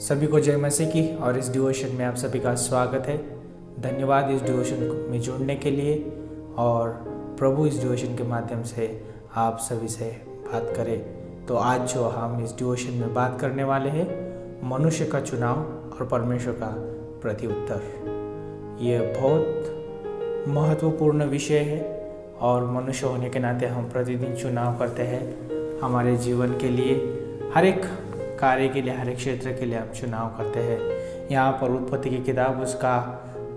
सभी को जय मसीह की। और इस डिवोशन में आप सभी का स्वागत है। धन्यवाद इस डिवोशन में जुड़ने के लिए। और प्रभु इस डिवोशन के माध्यम से आप सभी से बात करें। तो आज जो हम इस डिवोशन में बात करने वाले हैं, मनुष्य का चुनाव और परमेश्वर का प्रत्युत्तर। ये बहुत महत्वपूर्ण विषय है और मनुष्य होने के नाते हम प्रतिदिन चुनाव करते हैं। हमारे जीवन के लिए, हर एक कार्य के लिए, हर एक क्षेत्र के लिए हम चुनाव करते हैं। यहाँ पर उत्पत्ति की किताब उसका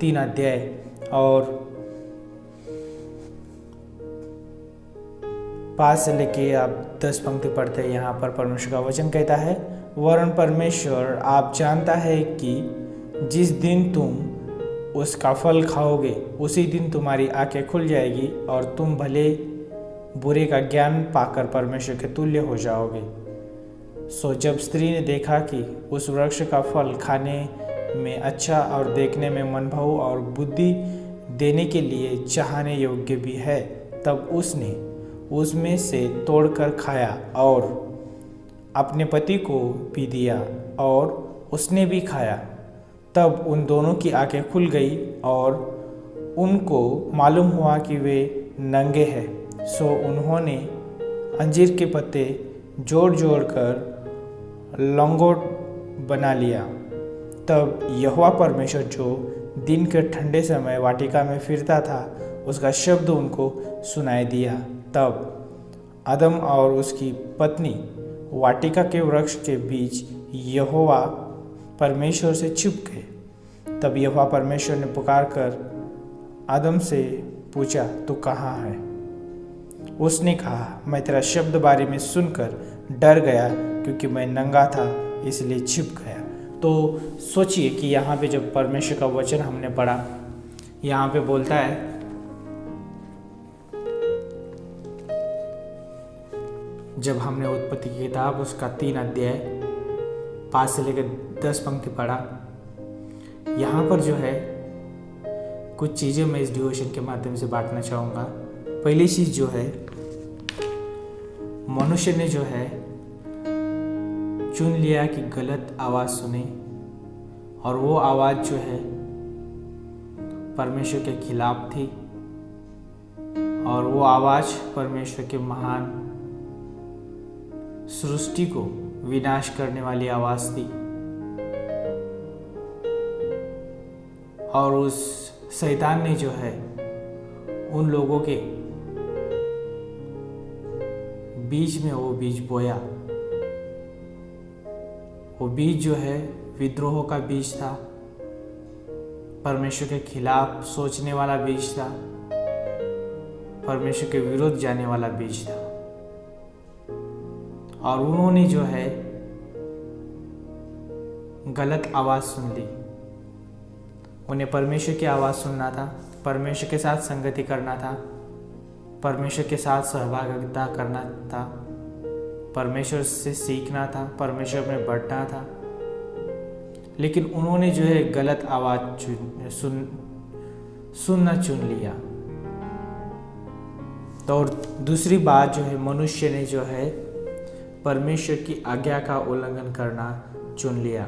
3 अध्याय और 5 से लेके आप 10 पंक्ति पढ़ते हैं। यहाँ पर परमेश्वर का वचन कहता है, वरन परमेश्वर आप जानता है कि जिस दिन तुम उसका फल खाओगे उसी दिन तुम्हारी आंखें खुल जाएगी और तुम भले बुरे का ज्ञान पाकर परमेश्वर के तुल्य हो जाओगे। सो जब स्त्री ने देखा कि उस वृक्ष का फल खाने में अच्छा और देखने में मनभाऊ और बुद्धि देने के लिए चाहने योग्य भी है, तब उसने उसमें से तोड़कर खाया और अपने पति को भी दिया और उसने भी खाया। तब उन दोनों की आंखें खुल गई और उनको मालूम हुआ कि वे नंगे हैं। सो उन्होंने अंजीर के पत्ते जोड़ जोड़ कर लंगोट बना लिया। तब यहोवा परमेश्वर जो दिन के ठंडे समय वाटिका में फिरता था, उसका शब्द उनको सुनाई दिया। तब आदम और उसकी पत्नी वाटिका के वृक्ष के बीच यहोवा परमेश्वर से छुप गए। तब यहोवा परमेश्वर ने पुकार कर आदम से पूछा, तू कहाँ है? उसने कहा, मैं तेरा शब्द बारी में सुनकर डर गया, क्योंकि मैं नंगा था इसलिए छिप गया। तो सोचिए कि यहाँ पे जब परमेश्वर का वचन हमने पढ़ा, यहाँ पे बोलता है, जब हमने उत्पत्ति की किताब उसका 3 अध्याय 5 से लेकर 10 पंक्ति पढ़ा, यहाँ पर जो है कुछ चीज़ें मैं इस डिवोशन के माध्यम से बांटना चाहूँगा। पहली चीज़ जो है, मनुष्य ने जो है चुन लिया कि गलत आवाज़ सुने, और वो आवाज़ जो है परमेश्वर के खिलाफ थी, और वो आवाज़ परमेश्वर के महान सृष्टि को विनाश करने वाली आवाज़ थी। और उस शैतान ने जो है उन लोगों के बीच में वो बीज बोया। वो बीज जो है विद्रोह का बीज था, परमेश्वर के खिलाफ सोचने वाला बीज था, परमेश्वर के विरुद्ध जाने वाला बीज था। और उन्होंने जो है गलत आवाज़ सुन ली। उन्हें परमेश्वर की आवाज़ सुनना था, परमेश्वर के साथ संगति करना था, परमेश्वर के साथ सहभागिता करना था, परमेश्वर से सीखना था, परमेश्वर में बढ़ना था। लेकिन उन्होंने जो है गलत आवाज़ सुनना चुन लिया। तो और दूसरी बात जो है, मनुष्य ने जो है परमेश्वर की आज्ञा का उल्लंघन करना चुन लिया।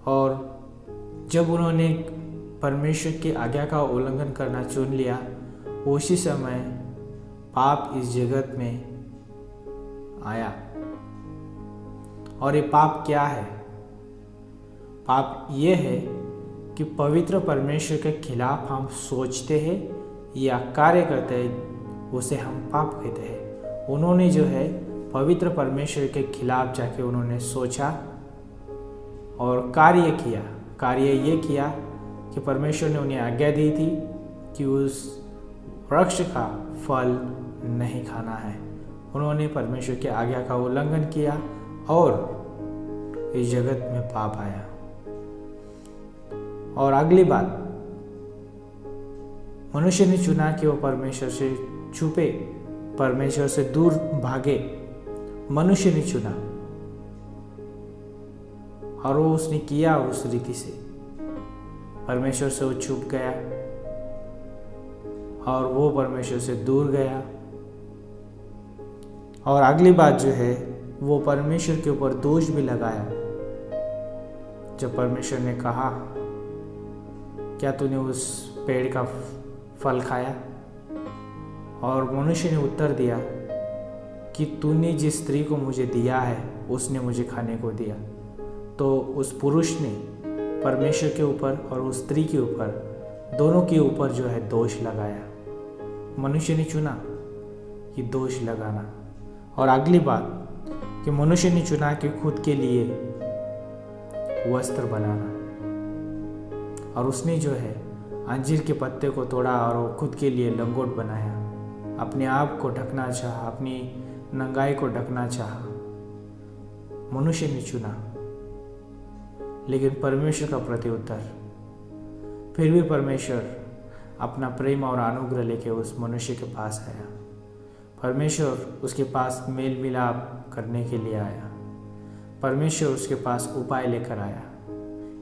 और जब उन्होंने परमेश्वर की आज्ञा का उल्लंघन करना चुन लिया, उसी समय पाप इस जगत में आया। और ये पाप क्या है? पाप ये है कि पवित्र परमेश्वर के खिलाफ हम सोचते हैं या कार्य करते हैं, उसे हम पाप कहते हैं। उन्होंने जो है पवित्र परमेश्वर के खिलाफ जाके उन्होंने सोचा और कार्य किया। कार्य ये किया कि परमेश्वर ने उन्हें आज्ञा दी थी कि उस वृक्ष का फल नहीं खाना है। उन्होंने परमेश्वर की आज्ञा का उल्लंघन किया और इस जगत में पाप आया। और अगली बात, मनुष्य ने चुना कि वो परमेश्वर से छुपे, परमेश्वर से दूर भागे। मनुष्य ने चुना और वो उसने किया उस रीति से। परमेश्वर से वो छुप गया और वो परमेश्वर से दूर गया। और अगली बात जो है, वो परमेश्वर के ऊपर दोष भी लगाया। जब परमेश्वर ने कहा, क्या तूने उस पेड़ का फल खाया? और मनुष्य ने उत्तर दिया कि तूने जिस स्त्री को मुझे दिया है उसने मुझे खाने को दिया। तो उस पुरुष ने परमेश्वर के ऊपर और उस स्त्री के ऊपर, दोनों के ऊपर जो है दोष लगाया। मनुष्य ने चुना कि दोष लगाना। और अगली बात कि मनुष्य ने चुना कि खुद के लिए वस्त्र बनाना, और उसने जो है अंजीर के पत्ते को तोड़ा और वो खुद के लिए लंगोट बनाया, अपने आप को ढकना चाहा, अपनी नंगाई को ढकना चाहा। मनुष्य ने चुना, लेकिन परमेश्वर का प्रत्युत्तर, फिर भी परमेश्वर अपना प्रेम और अनुग्रह लेके उस मनुष्य के पास आया। परमेश्वर उसके पास मेल मिलाप करने के लिए आया। परमेश्वर उसके पास उपाय लेकर आया।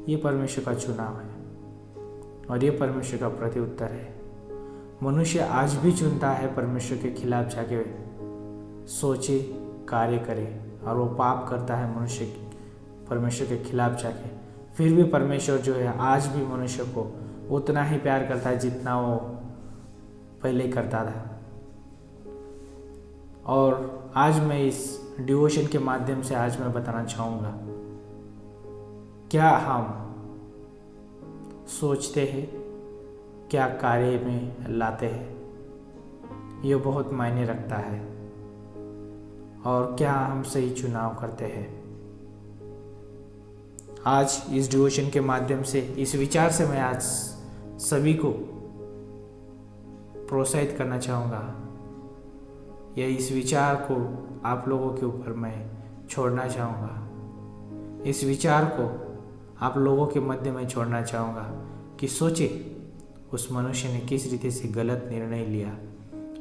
ये परमेश्वर का चुनाव है और ये परमेश्वर का प्रत्युत्तर है। मनुष्य आज भी चुनता है परमेश्वर के खिलाफ जाके सोचे, कार्य करे, और वो पाप करता है मनुष्य परमेश्वर के खिलाफ जाके। फिर भी परमेश्वर जो है आज भी मनुष्य को उतना ही प्यार करता है जितना वो पहले करता था। और आज मैं इस डिवोशन के माध्यम से आज मैं बताना चाहूँगा, क्या हम सोचते हैं, क्या कार्य में लाते हैं, ये बहुत मायने रखता है। और क्या हम सही चुनाव करते हैं। आज इस डिवोशन के माध्यम से, इस विचार से मैं आज सभी को प्रोत्साहित करना चाहूँगा, या इस विचार को आप लोगों के ऊपर मैं छोड़ना चाहूँगा। इस विचार को आप लोगों के मध्य में छोड़ना चाहूँगा कि सोचे उस मनुष्य ने किस रीति से गलत निर्णय लिया,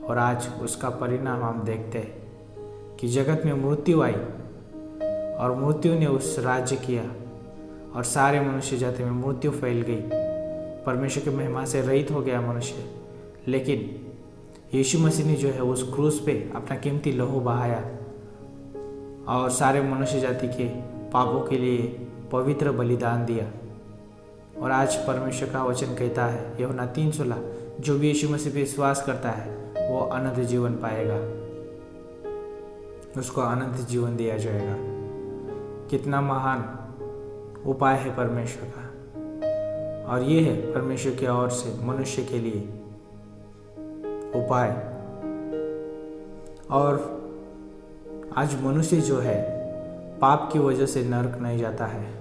और आज उसका परिणाम हम देखते हैं कि जगत में मृत्यु आई और मृत्यु ने उस राज्य किया और सारे मनुष्य जाति में मृत्यु फैल गई। परमेश्वर की महिमा से रहित हो गया मनुष्य। लेकिन यीशु मसीह ने जो है उस क्रूस पे अपना कीमती लहू बहाया और सारे मनुष्य जाति के पापों के लिए पवित्र बलिदान दिया। और आज परमेश्वर का वचन कहता है, यूहन्ना 3:16, जो भी यीशु मसीह पे विश्वास करता है वो अनंत जीवन पाएगा, उसको अनंत जीवन दिया जाएगा। कितना महान उपाय है परमेश्वर का, और ये है परमेश्वर की ओर से मनुष्य के लिए उपाय। और आज मनुष्य जो है पाप की वजह से नरक नहीं जाता है।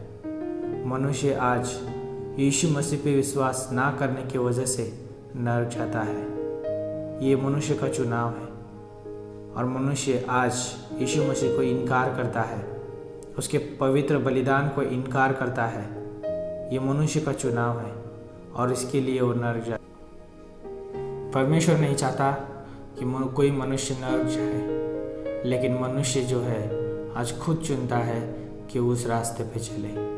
मनुष्य आज यीशु मसीह पे विश्वास ना करने की वजह से नरक जाता है। ये मनुष्य का चुनाव है। और मनुष्य आज यीशु मसीह को इनकार करता है, उसके पवित्र बलिदान को इनकार करता है। ये मनुष्य का चुनाव है और इसके लिए वो नरक जाए। परमेश्वर नहीं चाहता कि कोई मनुष्य नरक जाए, लेकिन मनुष्य जो है आज खुद चुनता है कि उस रास्ते पे चले।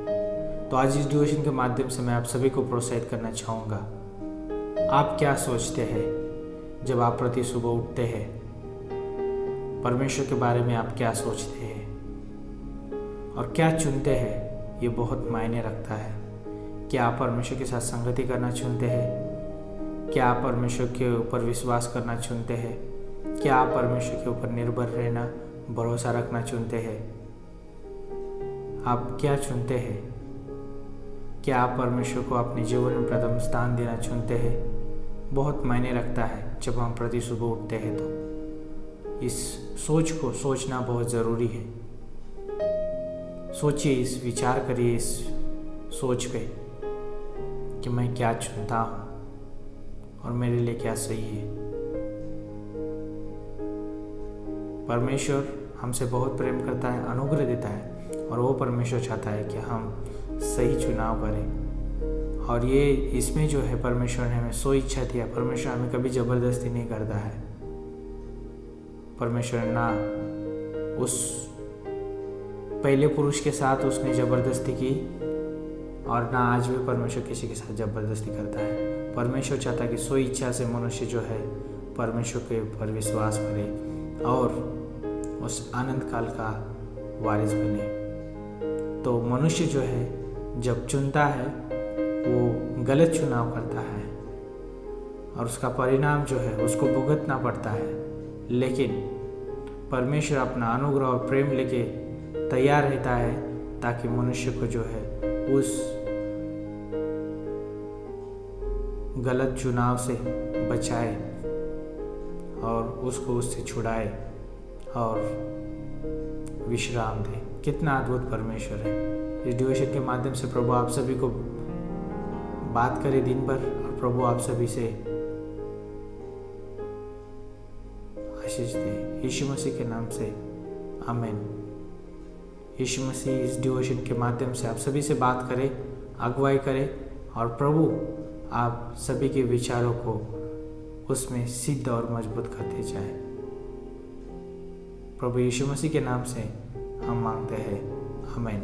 तो आज इस डिवोशन के माध्यम से मैं आप सभी को प्रोत्साहित करना चाहूँगा। आप क्या सोचते हैं जब आप प्रति सुबह उठते हैं? परमेश्वर के बारे में आप क्या सोचते हैं और क्या चुनते हैं? ये बहुत मायने रखता है। क्या आप परमेश्वर के साथ संगति करना चुनते हैं? क्या आप परमेश्वर के ऊपर विश्वास करना चुनते हैं? क्या आप परमेश्वर के ऊपर निर्भर रहना, भरोसा रखना चुनते हैं? आप क्या चुनते हैं? क्या आप परमेश्वर को अपने जीवन में प्रथम स्थान देना चुनते हैं? बहुत मायने रखता है जब हम प्रति सुबह उठते हैं। तो इस सोच को सोचना बहुत ज़रूरी है। सोचिए, इस विचार करिए इस सोच पे कि मैं क्या चुनता हूँ और मेरे लिए क्या सही है। परमेश्वर हमसे बहुत प्रेम करता है, अनुग्रह देता है, और वो परमेश्वर चाहता है कि हम सही चुनाव करें। और ये इसमें जो है परमेश्वर ने हमें सो इच्छा दिया। परमेश्वर हमें कभी ज़बरदस्ती नहीं करता है। परमेश्वर ना उस पहले पुरुष के साथ उसने ज़बरदस्ती की, और ना आज भी परमेश्वर किसी के साथ ज़बरदस्ती करता है। परमेश्वर चाहता है कि सो इच्छा से मनुष्य जो है परमेश्वर के ऊपर विश्वास करे और उस आनंद काल का वारिस बने। तो मनुष्य जो है जब चुनता है वो गलत चुनाव करता है और उसका परिणाम जो है उसको भुगतना पड़ता है, लेकिन परमेश्वर अपना अनुग्रह और प्रेम लेके तैयार रहता है ताकि मनुष्य को जो है उस गलत चुनाव से बचाए और उसको उससे छुड़ाए और विश्राम दे। कितना अद्भुत परमेश्वर है। इस डिवोशन के माध्यम से प्रभु आप सभी को बात करे दिन भर और प्रभु आप सभी से आशीष दे। यीशु मसीह के नाम से आमीन। यीशु मसीह इस डिवोशन के माध्यम से आप सभी से बात करे, अगुवाई करे और प्रभु आप सभी के विचारों को उसमें सिद्ध और मजबूत करते जाए। प्रभु यीशु मसीह के नाम से हम मांगते हैं, आमीन।